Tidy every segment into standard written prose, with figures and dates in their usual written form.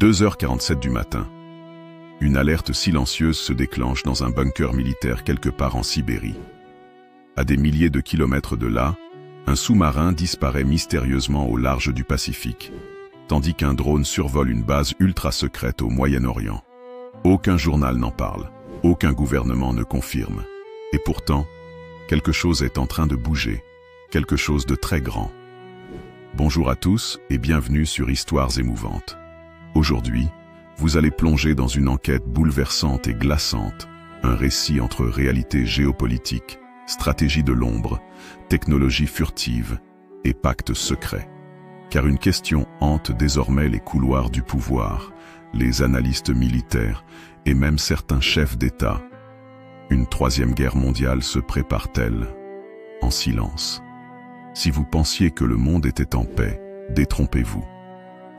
2h47 du matin. Une alerte silencieuse se déclenche dans un bunker militaire quelque part en Sibérie. À des milliers de kilomètres de là, un sous-marin disparaît mystérieusement au large du Pacifique, tandis qu'un drone survole une base ultra-secrète au Moyen-Orient. Aucun journal n'en parle, aucun gouvernement ne confirme. Et pourtant, quelque chose est en train de bouger, quelque chose de très grand. Bonjour à tous et bienvenue sur Histoires émouvantes. Aujourd'hui, vous allez plonger dans une enquête bouleversante et glaçante, un récit entre réalité géopolitique, stratégie de l'ombre, technologie furtive et pacte secret. Car une question hante désormais les couloirs du pouvoir, les analystes militaires et même certains chefs d'État. Une troisième guerre mondiale se prépare-t-elle? En silence. Si vous pensiez que le monde était en paix, détrompez-vous.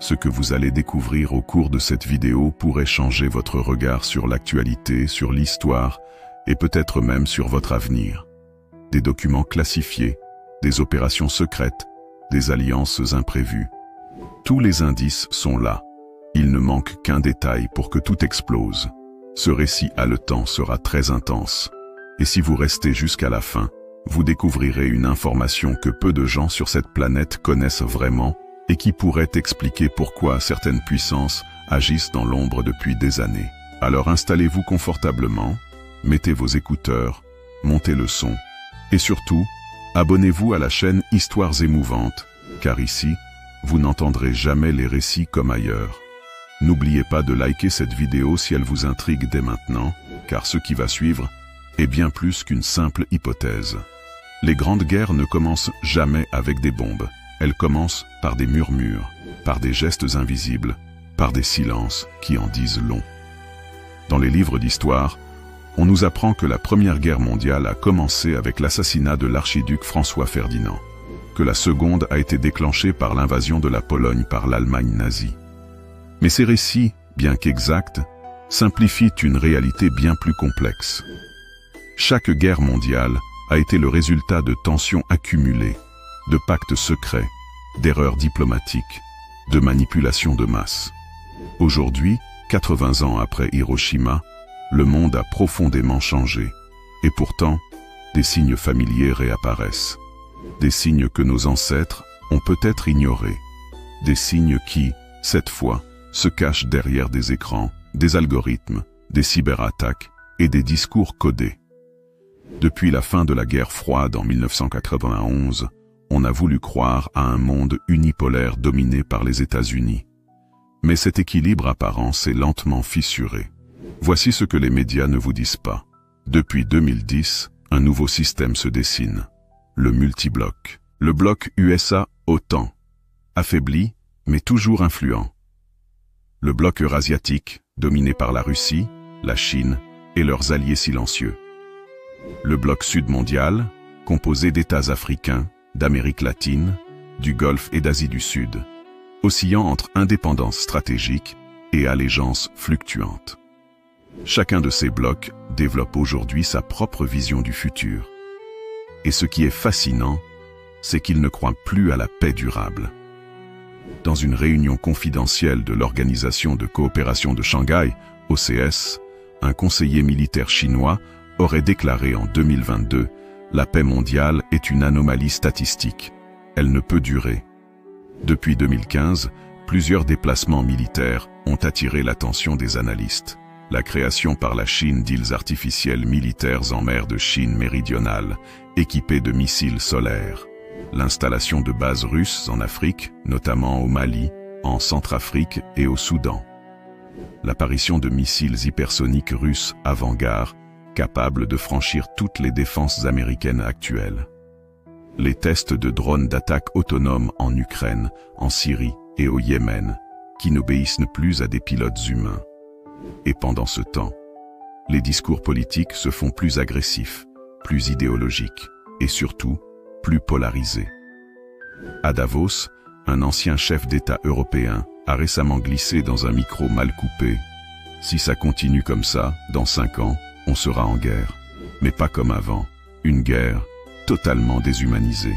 Ce que vous allez découvrir au cours de cette vidéo pourrait changer votre regard sur l'actualité, sur l'histoire et peut-être même sur votre avenir. Des documents classifiés, des opérations secrètes, des alliances imprévues. Tous les indices sont là. Il ne manque qu'un détail pour que tout explose. Ce récit haletant sera très intense. Et si vous restez jusqu'à la fin, vous découvrirez une information que peu de gens sur cette planète connaissent vraiment et qui pourrait expliquer pourquoi certaines puissances agissent dans l'ombre depuis des années. Alors installez-vous confortablement, mettez vos écouteurs, montez le son et surtout, abonnez-vous à la chaîne Histoires émouvantes, car ici, vous n'entendrez jamais les récits comme ailleurs. N'oubliez pas de liker cette vidéo si elle vous intrigue dès maintenant, car ce qui va suivre est bien plus qu'une simple hypothèse. Les grandes guerres ne commencent jamais avec des bombes. Elles commencent par des murmures, par des gestes invisibles, par des silences qui en disent long. Dans les livres d'histoire, on nous apprend que la Première Guerre mondiale a commencé avec l'assassinat de l'archiduc François Ferdinand, que la seconde a été déclenchée par l'invasion de la Pologne par l'Allemagne nazie. Mais ces récits, bien qu'exacts, simplifient une réalité bien plus complexe. Chaque guerre mondiale a été le résultat de tensions accumulées, de pactes secrets, d'erreurs diplomatiques, de manipulations de masse. Aujourd'hui, 80 ans après Hiroshima, le monde a profondément changé. Et pourtant, des signes familiers réapparaissent. Des signes que nos ancêtres ont peut-être ignorés. Des signes qui, cette fois, se cachent derrière des écrans, des algorithmes, des cyberattaques et des discours codés. Depuis la fin de la guerre froide en 1991, on a voulu croire à un monde unipolaire dominé par les États-Unis. Mais cet équilibre apparent s'est lentement fissuré. Voici ce que les médias ne vous disent pas. Depuis 2010, un nouveau système se dessine. Le multibloc. Le bloc USA-OTAN. Affaibli, mais toujours influent. Le bloc eurasiatique, dominé par la Russie, la Chine et leurs alliés silencieux. Le bloc sud mondial, composé d'États africains, d'Amérique latine, du Golfe et d'Asie du Sud, oscillant entre indépendance stratégique et allégeance fluctuante. Chacun de ces blocs développe aujourd'hui sa propre vision du futur. Et ce qui est fascinant, c'est qu'ils ne croient plus à la paix durable. Dans une réunion confidentielle de l'Organisation de coopération de Shanghai, OCS, un conseiller militaire chinois aurait déclaré en 2022 « La paix mondiale est une anomalie statistique. Elle ne peut durer ». Depuis 2015, plusieurs déplacements militaires ont attiré l'attention des analystes. La création par la Chine d'îles artificielles militaires en mer de Chine méridionale, équipées de missiles solaires. L'installation de bases russes en Afrique, notamment au Mali, en Centrafrique et au Soudan. L'apparition de missiles hypersoniques russes avant-garde, capables de franchir toutes les défenses américaines actuelles. Les tests de drones d'attaque autonomes en Ukraine, en Syrie et au Yémen, qui n'obéissent plus à des pilotes humains. Et pendant ce temps, les discours politiques se font plus agressifs, plus idéologiques et surtout plus polarisés. À Davos, un ancien chef d'État européen a récemment glissé dans un micro mal coupé. Si ça continue comme ça, dans 5 ans, on sera en guerre. Mais pas comme avant, une guerre totalement déshumanisée.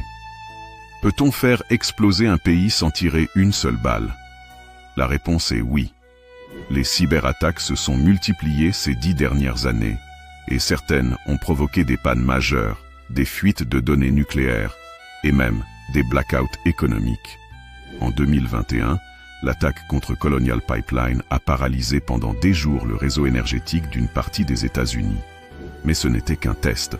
Peut-on faire exploser un pays sans tirer une seule balle? La réponse est oui. Les cyberattaques se sont multipliées ces 10 dernières années, et certaines ont provoqué des pannes majeures, des fuites de données nucléaires, et même des blackouts économiques. En 2021, l'attaque contre Colonial Pipeline a paralysé pendant des jours le réseau énergétique d'une partie des États-Unis. Mais ce n'était qu'un test.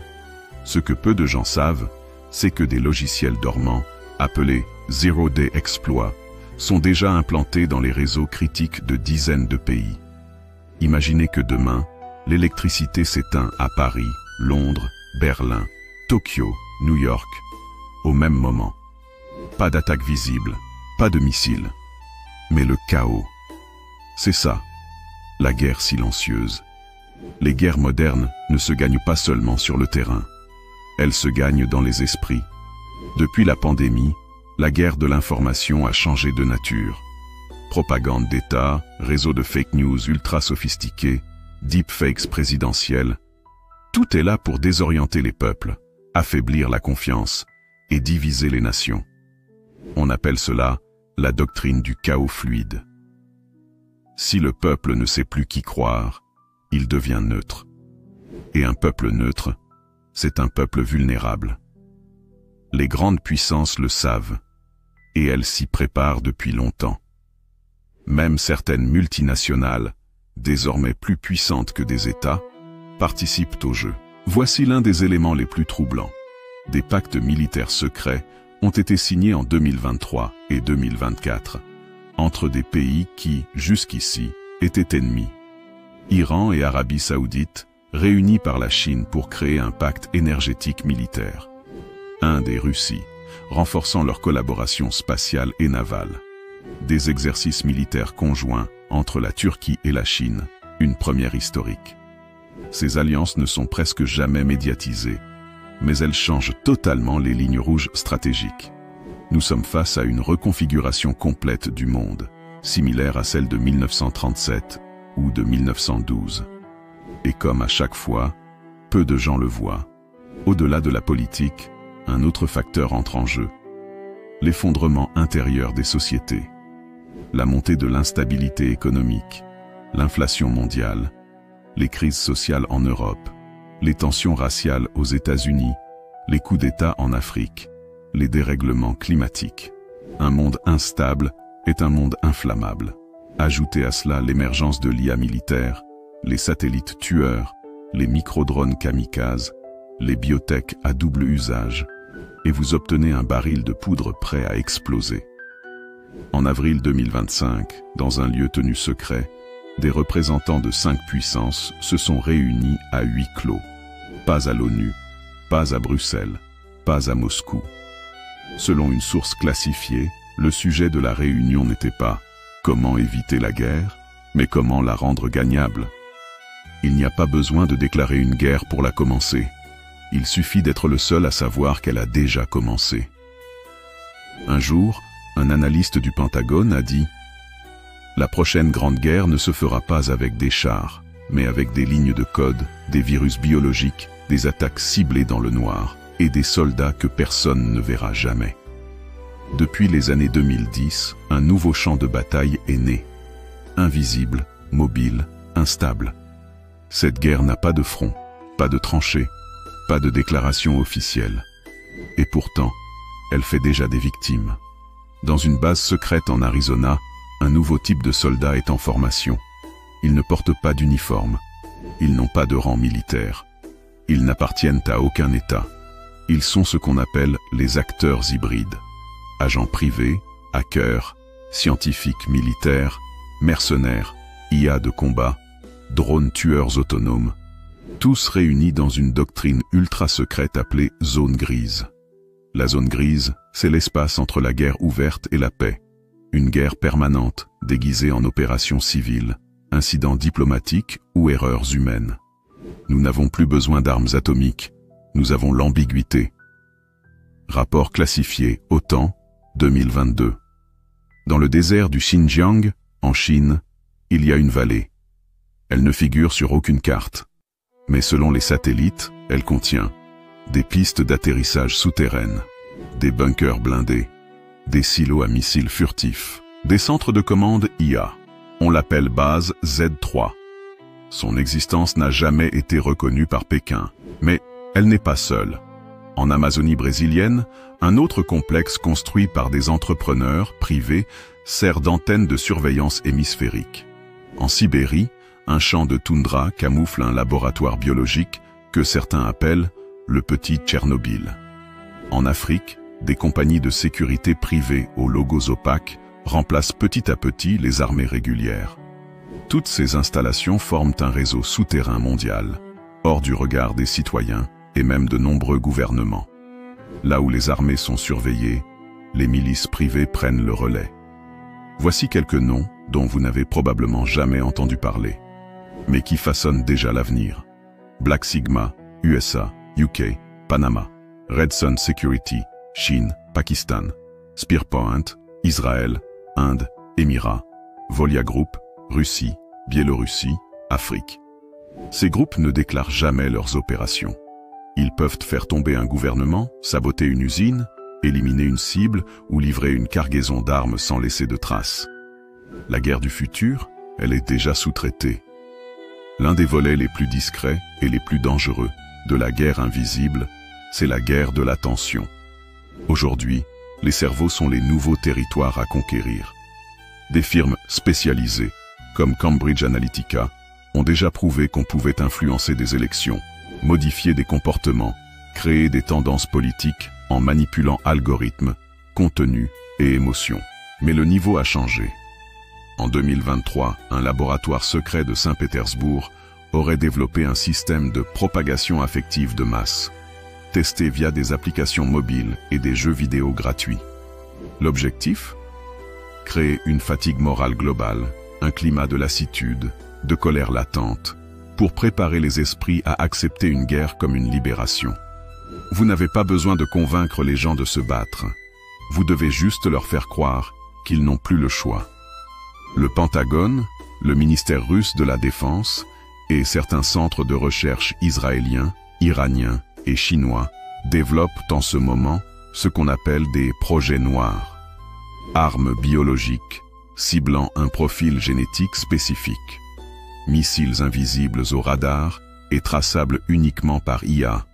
Ce que peu de gens savent, c'est que des logiciels dormants, appelés Zero-Day Exploits, sont déjà implantés dans les réseaux critiques de dizaines de pays. Imaginez que demain, l'électricité s'éteint à Paris, Londres, Berlin, Tokyo, New York, au même moment. Pas d'attaque visible, pas de missiles, mais le chaos. C'est ça, la guerre silencieuse. Les guerres modernes ne se gagnent pas seulement sur le terrain. Elles se gagnent dans les esprits. Depuis la pandémie, la guerre de l'information a changé de nature. Propagande d'État, réseaux de fake news ultra sophistiqués, deepfakes présidentiels, tout est là pour désorienter les peuples, affaiblir la confiance et diviser les nations. On appelle cela la doctrine du chaos fluide. Si le peuple ne sait plus qui croire, il devient neutre. Et un peuple neutre, c'est un peuple vulnérable. Les grandes puissances le savent, et elles s'y préparent depuis longtemps. Même certaines multinationales, désormais plus puissantes que des États, participent au jeu. Voici l'un des éléments les plus troublants. Des pactes militaires secrets ont été signés en 2023 et 2024, entre des pays qui, jusqu'ici, étaient ennemis. Iran et Arabie Saoudite, réunis par la Chine pour créer un pacte énergétique militaire. Inde et Russie, renforçant leur collaboration spatiale et navale. Des exercices militaires conjoints entre la Turquie et la Chine, une première historique. Ces alliances ne sont presque jamais médiatisées, mais elles changent totalement les lignes rouges stratégiques. Nous sommes face à une reconfiguration complète du monde, similaire à celle de 1937 ou de 1912. Et comme à chaque fois, peu de gens le voient. Au-delà de la politique, un autre facteur entre en jeu. L'effondrement intérieur des sociétés. La montée de l'instabilité économique, l'inflation mondiale, les crises sociales en Europe, les tensions raciales aux États-Unis, les coups d'État en Afrique, les dérèglements climatiques. Un monde instable est un monde inflammable. Ajoutez à cela l'émergence de l'IA militaire, les satellites tueurs, les micro-drones kamikazes, les biotech à double usage, et vous obtenez un baril de poudre prêt à exploser. En avril 2025, dans un lieu tenu secret, des représentants de 5 puissances se sont réunis à huis clos. Pas à l'ONU, pas à Bruxelles, pas à Moscou. Selon une source classifiée, le sujet de la réunion n'était pas « comment éviter la guerre », mais comment la rendre gagnable. Il n'y a pas besoin de déclarer une guerre pour la commencer. Il suffit d'être le seul à savoir qu'elle a déjà commencé. Un jour, un analyste du Pentagone a dit « La prochaine grande guerre ne se fera pas avec des chars, mais avec des lignes de code, des virus biologiques, des attaques ciblées dans le noir et des soldats que personne ne verra jamais. » Depuis les années 2010, un nouveau champ de bataille est né. Invisible, mobile, instable. Cette guerre n'a pas de front, pas de tranchées, pas de déclaration officielle. Et pourtant, elle fait déjà des victimes. Dans une base secrète en Arizona, un nouveau type de soldat est en formation. Ils ne portent pas d'uniforme. Ils n'ont pas de rang militaire. Ils n'appartiennent à aucun État. Ils sont ce qu'on appelle les acteurs hybrides. Agents privés, hackers, scientifiques militaires, mercenaires, IA de combat, drones tueurs autonomes, tous réunis dans une doctrine ultra secrète appelée zone grise. La zone grise, c'est l'espace entre la guerre ouverte et la paix. Une guerre permanente, déguisée en opération civile, incidents diplomatiques ou erreurs humaines. Nous n'avons plus besoin d'armes atomiques, nous avons l'ambiguïté. Rapport classifié OTAN, 2022. Dans le désert du Xinjiang, en Chine, il y a une vallée. Elle ne figure sur aucune carte. Mais selon les satellites, elle contient des pistes d'atterrissage souterraines, des bunkers blindés, des silos à missiles furtifs, des centres de commande IA, On l'appelle base Z3. Son existence n'a jamais été reconnue par Pékin, mais elle n'est pas seule. En Amazonie brésilienne, un autre complexe construit par des entrepreneurs privés sert d'antenne de surveillance hémisphérique. En Sibérie, un champ de toundra camoufle un laboratoire biologique que certains appellent le petit Tchernobyl. En Afrique, des compagnies de sécurité privées aux logos opaques remplacent petit à petit les armées régulières. Toutes ces installations forment un réseau souterrain mondial, hors du regard des citoyens et même de nombreux gouvernements. Là où les armées sont surveillées, les milices privées prennent le relais. Voici quelques noms dont vous n'avez probablement jamais entendu parler, mais qui façonnent déjà l'avenir. Black Sigma, USA, UK, Panama. Red Sun Security, Chine, Pakistan. Spearpoint, Israël, Inde, Émirats. Volia Group, Russie, Biélorussie, Afrique. Ces groupes ne déclarent jamais leurs opérations. Ils peuvent faire tomber un gouvernement, saboter une usine, éliminer une cible ou livrer une cargaison d'armes sans laisser de traces. La guerre du futur, elle est déjà sous-traitée. L'un des volets les plus discrets et les plus dangereux de la guerre invisible, c'est la guerre de l'attention. Aujourd'hui, les cerveaux sont les nouveaux territoires à conquérir. Des firmes spécialisées, comme Cambridge Analytica, ont déjà prouvé qu'on pouvait influencer des élections, modifier des comportements, créer des tendances politiques en manipulant algorithmes, contenus et émotions. Mais le niveau a changé. En 2023, un laboratoire secret de Saint-Pétersbourg aurait développé un système de propagation affective de masse, testé via des applications mobiles et des jeux vidéo gratuits. L'objectif ? Créer une fatigue morale globale, un climat de lassitude, de colère latente, pour préparer les esprits à accepter une guerre comme une libération. Vous n'avez pas besoin de convaincre les gens de se battre. Vous devez juste leur faire croire qu'ils n'ont plus le choix. Le Pentagone, le ministère russe de la Défense et certains centres de recherche israéliens, iraniens et chinois développent en ce moment ce qu'on appelle des projets noirs. Armes biologiques ciblant un profil génétique spécifique. Missiles invisibles au radar et traçables uniquement par IA.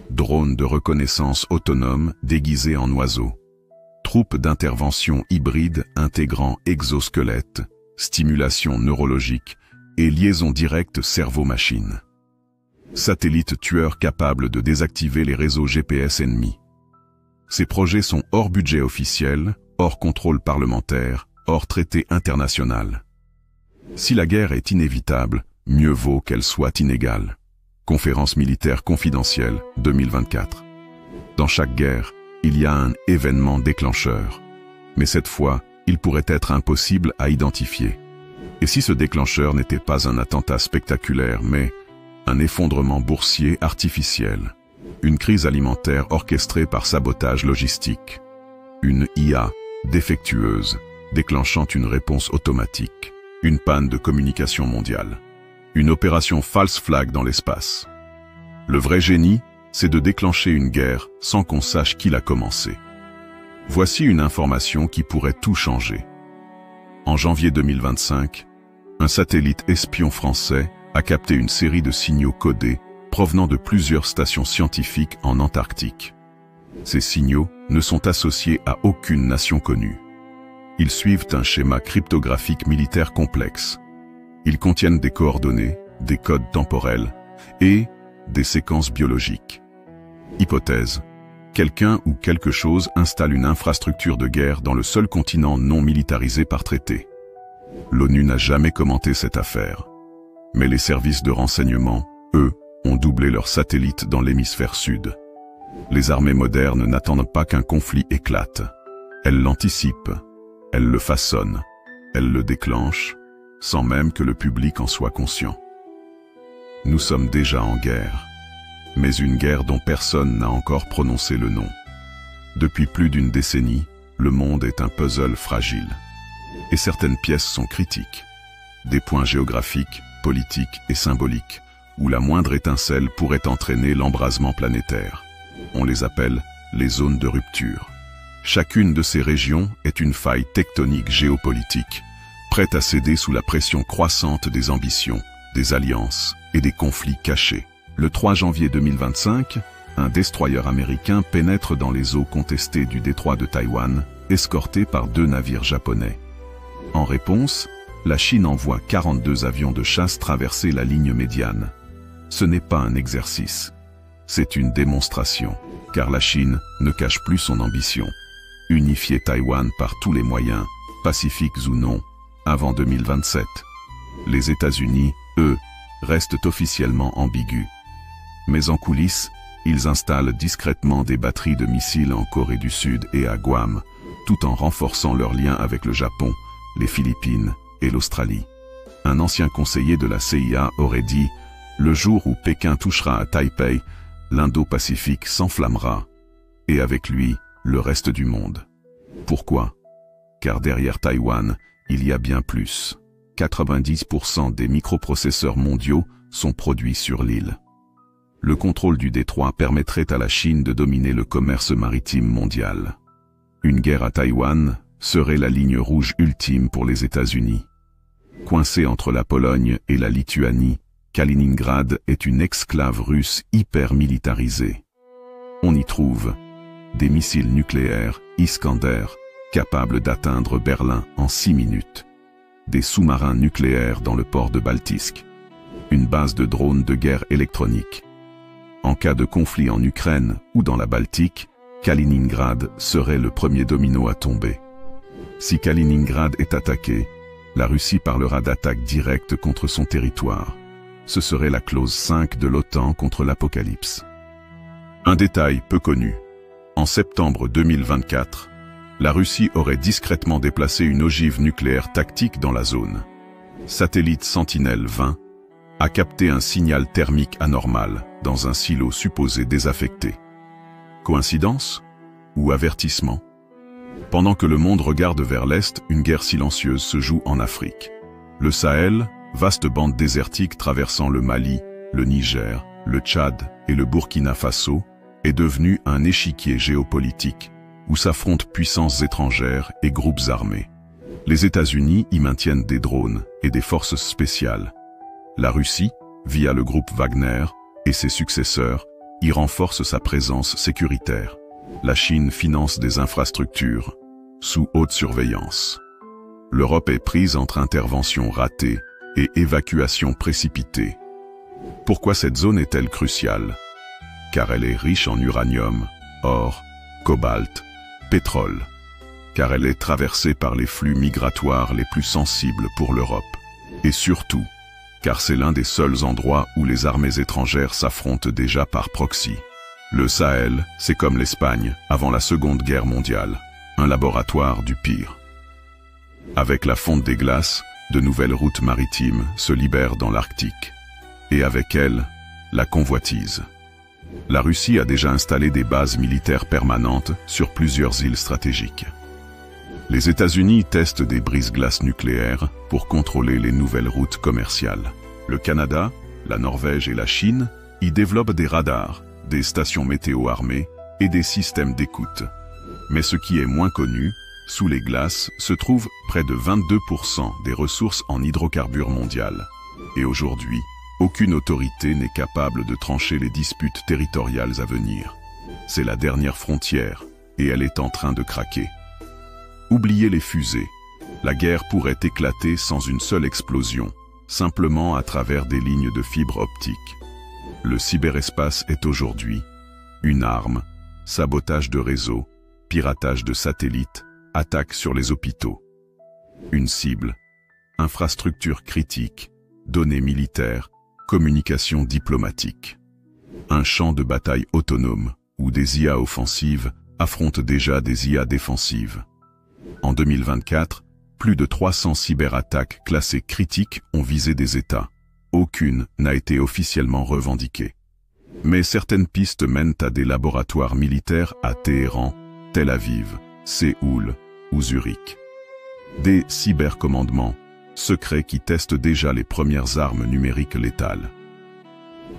Drones de reconnaissance autonome déguisés en oiseaux. Troupes d'intervention hybrides intégrant exosquelettes, stimulation neurologique et liaison directe cerveau-machine. Satellites tueurs capables de désactiver les réseaux GPS ennemis. Ces projets sont hors budget officiel, hors contrôle parlementaire, hors traité international. Si la guerre est inévitable, mieux vaut qu'elle soit inégale. Conférence militaire confidentielle 2024. Dans chaque guerre, il y a un événement déclencheur. Mais cette fois, il pourrait être impossible à identifier. Et si ce déclencheur n'était pas un attentat spectaculaire, mais un effondrement boursier artificiel, une crise alimentaire orchestrée par sabotage logistique, une IA défectueuse déclenchant une réponse automatique, une panne de communication mondiale, une opération false flag dans l'espace. Le vrai génie, c'est de déclencher une guerre sans qu'on sache qui l'a commencé. Voici une information qui pourrait tout changer. En janvier 2025, un satellite espion français a capté une série de signaux codés provenant de plusieurs stations scientifiques en Antarctique. Ces signaux ne sont associés à aucune nation connue. Ils suivent un schéma cryptographique militaire complexe. Ils contiennent des coordonnées, des codes temporels et des séquences biologiques. Hypothèse. Quelqu'un ou quelque chose installe une infrastructure de guerre dans le seul continent non militarisé par traité. L'ONU n'a jamais commenté cette affaire. Mais les services de renseignement, eux, ont doublé leurs satellites dans l'hémisphère sud. Les armées modernes n'attendent pas qu'un conflit éclate. Elles l'anticipent, elles le façonnent, elles le déclenchent, sans même que le public en soit conscient. Nous sommes déjà en guerre, mais une guerre dont personne n'a encore prononcé le nom. Depuis plus d'une décennie, le monde est un puzzle fragile. Et certaines pièces sont critiques. Des points géographiques, politiques et symboliques, où la moindre étincelle pourrait entraîner l'embrasement planétaire. On les appelle les zones de rupture. Chacune de ces régions est une faille tectonique géopolitique, prête à céder sous la pression croissante des ambitions, des alliances et des conflits cachés. Le 3 janvier 2025, un destroyer américain pénètre dans les eaux contestées du détroit de Taïwan, escorté par 2 navires japonais. En réponse, la Chine envoie 42 avions de chasse traverser la ligne médiane. Ce n'est pas un exercice, c'est une démonstration, car la Chine ne cache plus son ambition. Unifier Taïwan par tous les moyens, pacifiques ou non, avant 2027. Les États-Unis, eux, restent officiellement ambigus. Mais en coulisses, ils installent discrètement des batteries de missiles en Corée du Sud et à Guam, tout en renforçant leurs liens avec le Japon, les Philippines et l'Australie. Un ancien conseiller de la CIA aurait dit « Le jour où Pékin touchera à Taipei, l'Indo-Pacifique s'enflammera, et avec lui, le reste du monde. » Pourquoi? Car derrière Taïwan, il y a bien plus. 90% des microprocesseurs mondiaux sont produits sur l'île. Le contrôle du détroit permettrait à la Chine de dominer le commerce maritime mondial. Une guerre à Taïwan serait la ligne rouge ultime pour les États-Unis. Coincée entre la Pologne et la Lituanie, Kaliningrad est une exclave russe hyper militarisée. On y trouve des missiles nucléaires Iskander, capables d'atteindre Berlin en 6 minutes, des sous-marins nucléaires dans le port de Baltisk, une base de drones de guerre électronique. En cas de conflit en Ukraine ou dans la Baltique, Kaliningrad serait le premier domino à tomber. Si Kaliningrad est attaqué, la Russie parlera d'attaque directe contre son territoire. Ce serait la clause 5 de l'OTAN contre l'apocalypse. Un détail peu connu. En septembre 2024, la Russie aurait discrètement déplacé une ogive nucléaire tactique dans la zone. Satellite Sentinelle-20 a capté un signal thermique anormal dans un silo supposé désaffecté. Coïncidence ou avertissement? Pendant que le monde regarde vers l'Est, une guerre silencieuse se joue en Afrique. Le Sahel, vaste bande désertique traversant le Mali, le Niger, le Tchad et le Burkina Faso, est devenu un échiquier géopolitique où s'affrontent puissances étrangères et groupes armés. Les États-Unis y maintiennent des drones et des forces spéciales. La Russie, via le groupe Wagner et ses successeurs, y renforce sa présence sécuritaire. La Chine finance des infrastructures sous haute surveillance. L'Europe est prise entre interventions ratées et évacuations précipitées. Pourquoi cette zone est-elle cruciale? Car elle est riche en uranium, or, cobalt, pétrole. Car elle est traversée par les flux migratoires les plus sensibles pour l'Europe. Et surtout, car c'est l'un des seuls endroits où les armées étrangères s'affrontent déjà par proxy. Le Sahel, c'est comme l'Espagne avant la Seconde Guerre mondiale, un laboratoire du pire. Avec la fonte des glaces, de nouvelles routes maritimes se libèrent dans l'Arctique. Et avec elles, la convoitise. La Russie a déjà installé des bases militaires permanentes sur plusieurs îles stratégiques. Les États-Unis testent des brise-glaces nucléaires pour contrôler les nouvelles routes commerciales. Le Canada, la Norvège et la Chine y développent des radars, des stations météo armées et des systèmes d'écoute. Mais ce qui est moins connu, sous les glaces se trouvent près de 22% des ressources en hydrocarbures mondiales. Et aujourd'hui, aucune autorité n'est capable de trancher les disputes territoriales à venir. C'est la dernière frontière, et elle est en train de craquer. Oubliez les fusées. La guerre pourrait éclater sans une seule explosion, simplement à travers des lignes de fibres optiques. Le cyberespace est aujourd'hui une arme, sabotage de réseaux, piratage de satellites, attaques sur les hôpitaux. Une cible, infrastructure critique, données militaires, communication diplomatique. Un champ de bataille autonome où des IA offensives affrontent déjà des IA défensives. En 2024, plus de 300 cyberattaques classées critiques ont visé des États. Aucune n'a été officiellement revendiquée. Mais certaines pistes mènent à des laboratoires militaires à Téhéran, Tel Aviv, Séoul ou Zurich. Des cybercommandements secrets qui testent déjà les premières armes numériques létales.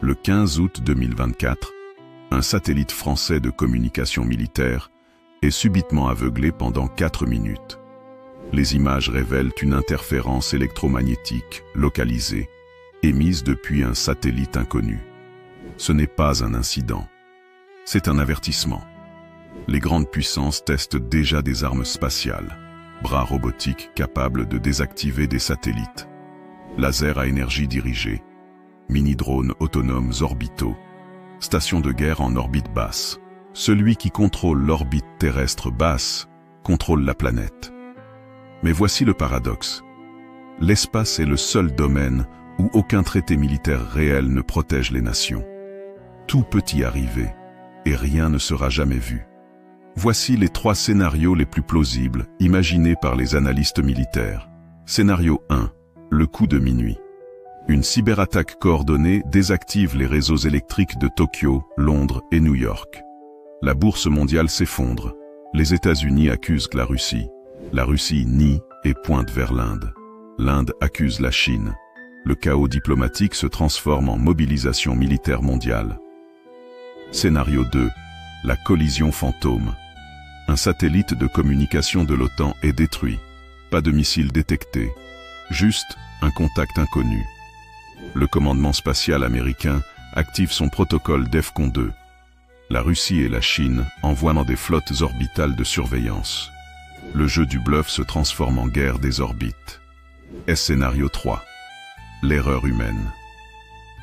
Le 15 août 2024, un satellite français de communication militaire est subitement aveuglé pendant 4 minutes. Les images révèlent une interférence électromagnétique localisée, émise depuis un satellite inconnu. Ce n'est pas un incident. C'est un avertissement. Les grandes puissances testent déjà des armes spatiales, bras robotiques capables de désactiver des satellites, lasers à énergie dirigée, mini-drones autonomes orbitaux, stations de guerre en orbite basse. Celui qui contrôle l'orbite terrestre basse contrôle la planète. Mais voici le paradoxe. L'espace est le seul domaine où aucun traité militaire réel ne protège les nations. Tout peut y arriver, et rien ne sera jamais vu. Voici les 3 scénarios les plus plausibles, imaginés par les analystes militaires. Scénario 1. Le coup de minuit. Une cyberattaque coordonnée désactive les réseaux électriques de Tokyo, Londres et New York. La bourse mondiale s'effondre. Les États-Unis accusent la Russie. La Russie nie et pointe vers l'Inde. L'Inde accuse la Chine. Le chaos diplomatique se transforme en mobilisation militaire mondiale. Scénario 2. La collision fantôme. Un satellite de communication de l'OTAN est détruit. Pas de missile détecté. Juste un contact inconnu. Le commandement spatial américain active son protocole DEFCON 2. La Russie et la Chine envoient dans des flottes orbitales de surveillance. Le jeu du bluff se transforme en guerre des orbites. Scénario 3. L'erreur humaine.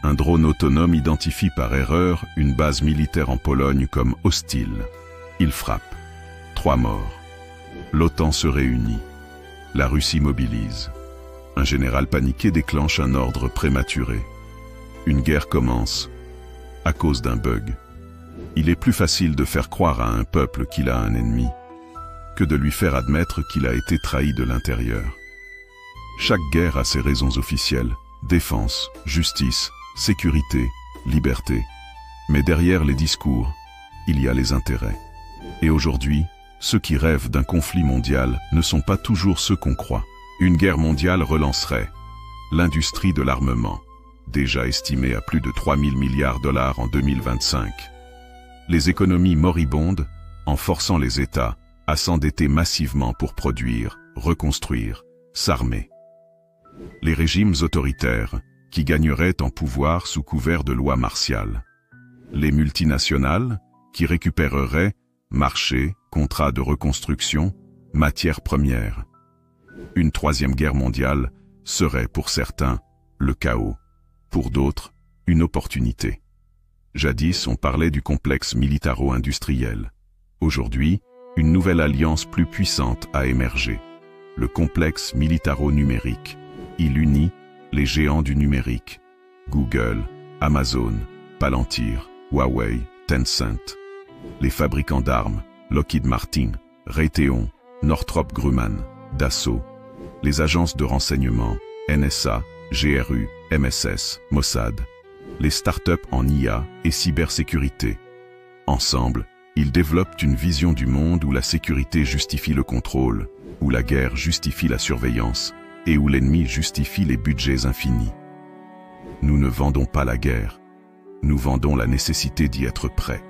Un drone autonome identifie par erreur une base militaire en Pologne comme hostile. Il frappe. 3 morts. L'OTAN se réunit. La Russie mobilise. Un général paniqué déclenche un ordre prématuré. Une guerre commence à cause d'un bug. Il est plus facile de faire croire à un peuple qu'il a un ennemi que de lui faire admettre qu'il a été trahi de l'intérieur. Chaque guerre a ses raisons officielles: défense, justice, sécurité, liberté. Mais derrière les discours, il y a les intérêts. Et aujourd'hui, ceux qui rêvent d'un conflit mondial ne sont pas toujours ceux qu'on croit. Une guerre mondiale relancerait l'industrie de l'armement, déjà estimée à plus de 3 000 milliards de dollars en 2025. Les économies moribondes, en forçant les États à s'endetter massivement pour produire, reconstruire, s'armer. Les régimes autoritaires, qui gagneraient en pouvoir sous couvert de lois martiales. Les multinationales, qui récupéreraient marchés, contrats de reconstruction, matières premières. Une 3e guerre mondiale serait pour certains le chaos, pour d'autres une opportunité. Jadis, on parlait du complexe militaro-industriel. Aujourd'hui, une nouvelle alliance plus puissante a émergé. Le complexe militaro-numérique. Il unit les géants du numérique. Google, Amazon, Palantir, Huawei, Tencent. Les fabricants d'armes, Lockheed Martin, Raytheon, Northrop Grumman, Dassault. Les agences de renseignement, NSA, GRU, MSS, Mossad. Les startups en IA et cybersécurité. Ensemble, ils développent une vision du monde où la sécurité justifie le contrôle, où la guerre justifie la surveillance, et où l'ennemi justifie les budgets infinis. Nous ne vendons pas la guerre, nous vendons la nécessité d'y être prêt.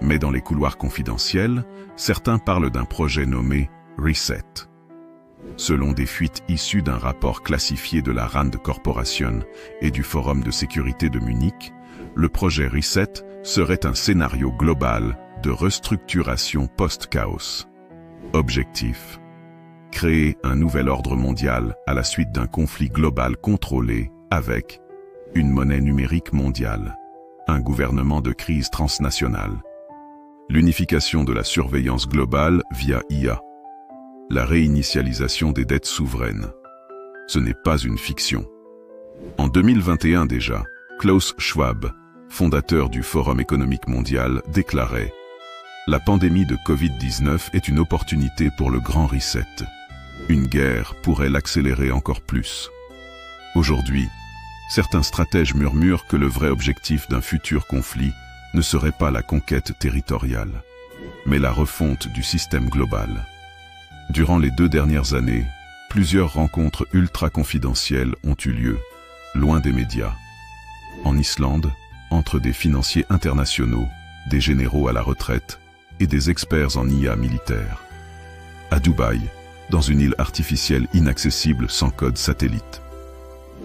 Mais dans les couloirs confidentiels, certains parlent d'un projet nommé Reset. Selon des fuites issues d'un rapport classifié de la Rand Corporation et du Forum de sécurité de Munich, le projet Reset serait un scénario global de restructuration post-chaos. Objectif: créer un nouvel ordre mondial à la suite d'un conflit global contrôlé avec une monnaie numérique mondiale, un gouvernement de crise transnationale, l'unification de la surveillance globale via IA, la réinitialisation des dettes souveraines. Ce n'est pas une fiction. En 2021 déjà, Klaus Schwab, fondateur du Forum économique mondial, déclarait « La pandémie de Covid-19 est une opportunité pour le grand reset. Une guerre pourrait l'accélérer encore plus. » Aujourd'hui, certains stratèges murmurent que le vrai objectif d'un futur conflit ne serait pas la conquête territoriale, mais la refonte du système global. Durant les 2 dernières années, plusieurs rencontres ultra-confidentielles ont eu lieu, loin des médias. En Islande, entre des financiers internationaux, des généraux à la retraite et des experts en IA militaire. À Dubaï, dans une île artificielle inaccessible sans code satellite.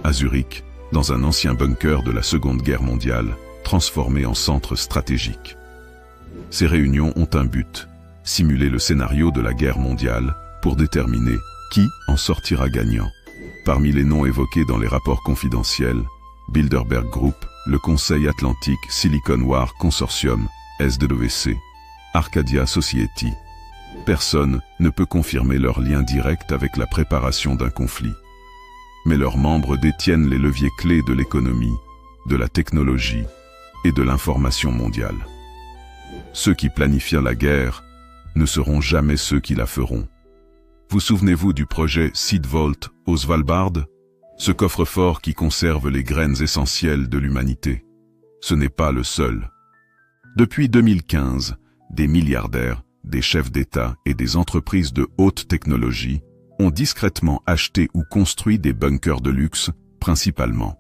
À Zurich, dans un ancien bunker de la Seconde Guerre mondiale, transformé en centre stratégique. Ces réunions ont un but, simuler le scénario de la guerre mondiale pour déterminer qui en sortira gagnant. Parmi les noms évoqués dans les rapports confidentiels, Bilderberg Group, le Conseil Atlantique Silicon War Consortium, SWC, Arcadia Society. Personne ne peut confirmer leur lien direct avec la préparation d'un conflit. Mais leurs membres détiennent les leviers clés de l'économie, de la technologie et de l'information mondiale. Ceux qui planifient la guerre ne seront jamais ceux qui la feront. Vous souvenez-vous du projet Seed Vault au Svalbard? Ce coffre-fort qui conserve les graines essentielles de l'humanité. Ce n'est pas le seul. Depuis 2015, des milliardaires, des chefs d'État et des entreprises de haute technologie ont discrètement acheté ou construit des bunkers de luxe, principalement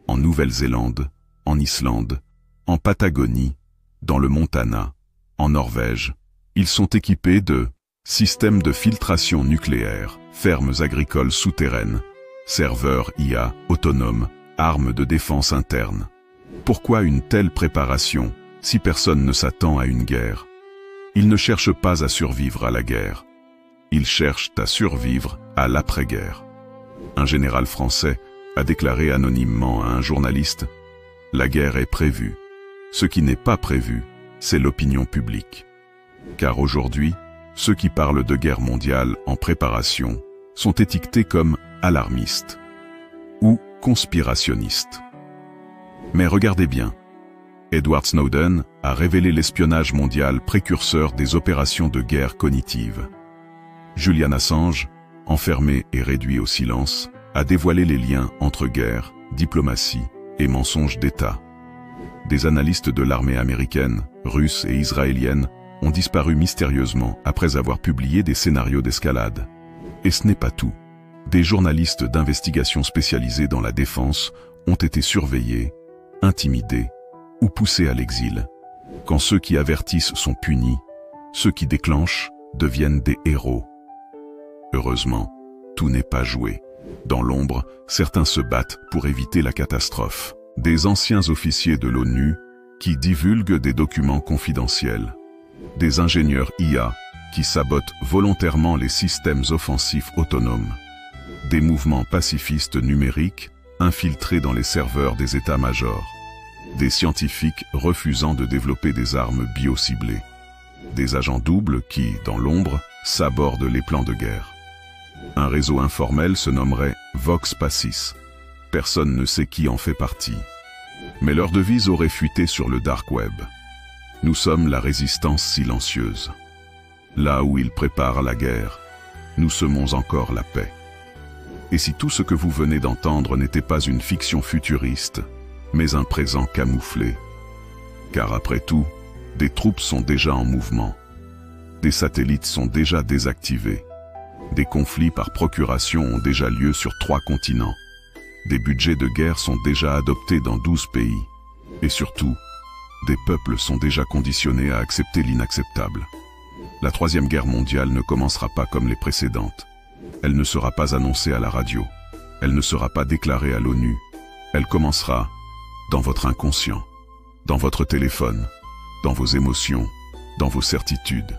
en Nouvelle-Zélande, en Islande, en Patagonie, dans le Montana, en Norvège. Ils sont équipés de systèmes de filtration nucléaire, fermes agricoles souterraines, serveurs IA autonomes, armes de défense interne. Pourquoi une telle préparation si personne ne s'attend à une guerre? Ils ne cherchent pas à survivre à la guerre. Ils cherchent à survivre à l'après-guerre. Un général français a déclaré anonymement à un journaliste « La guerre est prévue. Ce qui n'est pas prévu, c'est l'opinion publique. » Car aujourd'hui, ceux qui parlent de guerre mondiale en préparation sont étiquetés comme alarmistes ou conspirationnistes. Mais regardez bien, Edward Snowden a révélé l'espionnage mondial précurseur des opérations de guerre cognitive. Julian Assange, enfermé et réduit au silence, a dévoilé les liens entre guerre, diplomatie et mensonges d'État. Des analystes de l'armée américaine, russe et israélienne ont disparu mystérieusement après avoir publié des scénarios d'escalade. Et ce n'est pas tout. Des journalistes d'investigation spécialisés dans la défense ont été surveillés, intimidés ou poussés à l'exil. Quand ceux qui avertissent sont punis, ceux qui déclenchent deviennent des héros. Heureusement, tout n'est pas joué. Dans l'ombre, certains se battent pour éviter la catastrophe. Des anciens officiers de l'ONU qui divulguent des documents confidentiels. Des ingénieurs IA qui sabotent volontairement les systèmes offensifs autonomes. Des mouvements pacifistes numériques infiltrés dans les serveurs des états-majors. Des scientifiques refusant de développer des armes bio-ciblées. Des agents doubles qui, dans l'ombre, sabordent les plans de guerre. Un réseau informel se nommerait Vox Passis. Personne ne sait qui en fait partie. Mais leur devise aurait fuité sur le dark web. Nous sommes la résistance silencieuse. Là où ils préparent la guerre, nous semons encore la paix. Et si tout ce que vous venez d'entendre n'était pas une fiction futuriste, mais un présent camouflé? Car après tout, des troupes sont déjà en mouvement. Des satellites sont déjà désactivés. Des conflits par procuration ont déjà lieu sur 3 continents. Des budgets de guerre sont déjà adoptés dans 12 pays. Et surtout, des peuples sont déjà conditionnés à accepter l'inacceptable. La Troisième Guerre mondiale ne commencera pas comme les précédentes. Elle ne sera pas annoncée à la radio. Elle ne sera pas déclarée à l'ONU. Elle commencera dans votre inconscient, dans votre téléphone, dans vos émotions, dans vos certitudes.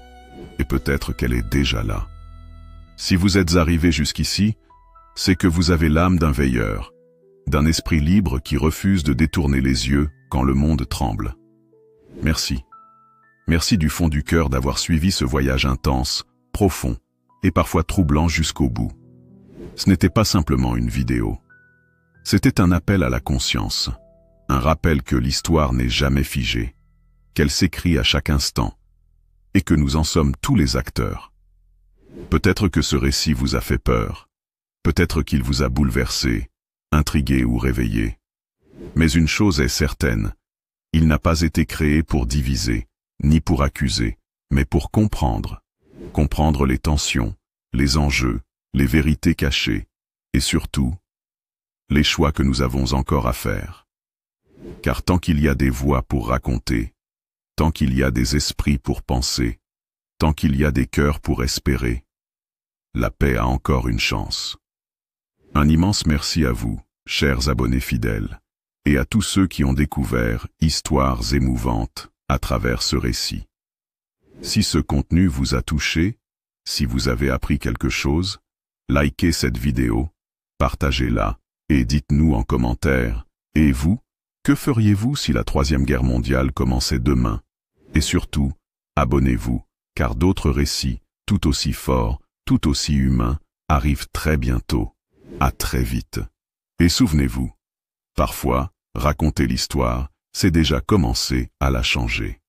Et peut-être qu'elle est déjà là. Si vous êtes arrivé jusqu'ici, c'est que vous avez l'âme d'un veilleur, d'un esprit libre qui refuse de détourner les yeux quand le monde tremble. Merci. Merci du fond du cœur d'avoir suivi ce voyage intense, profond et parfois troublant jusqu'au bout. Ce n'était pas simplement une vidéo. C'était un appel à la conscience, un rappel que l'histoire n'est jamais figée, qu'elle s'écrit à chaque instant, et que nous en sommes tous les acteurs. Peut-être que ce récit vous a fait peur, peut-être qu'il vous a bouleversé, intrigué ou réveillé. Mais une chose est certaine, il n'a pas été créé pour diviser, ni pour accuser, mais pour comprendre. Comprendre les tensions, les enjeux, les vérités cachées, et surtout, les choix que nous avons encore à faire. Car tant qu'il y a des voix pour raconter, tant qu'il y a des esprits pour penser, tant qu'il y a des cœurs pour espérer, la paix a encore une chance. Un immense merci à vous, chers abonnés fidèles, et à tous ceux qui ont découvert histoires émouvantes à travers ce récit. Si ce contenu vous a touché, si vous avez appris quelque chose, likez cette vidéo, partagez-la, et dites-nous en commentaire, et vous, que feriez-vous si la Troisième Guerre mondiale commençait demain? Et surtout, abonnez-vous, car d'autres récits, tout aussi forts, tout aussi humains, arrivent très bientôt. À très vite. Et souvenez-vous, parfois, raconter l'histoire, c'est déjà commencer à la changer.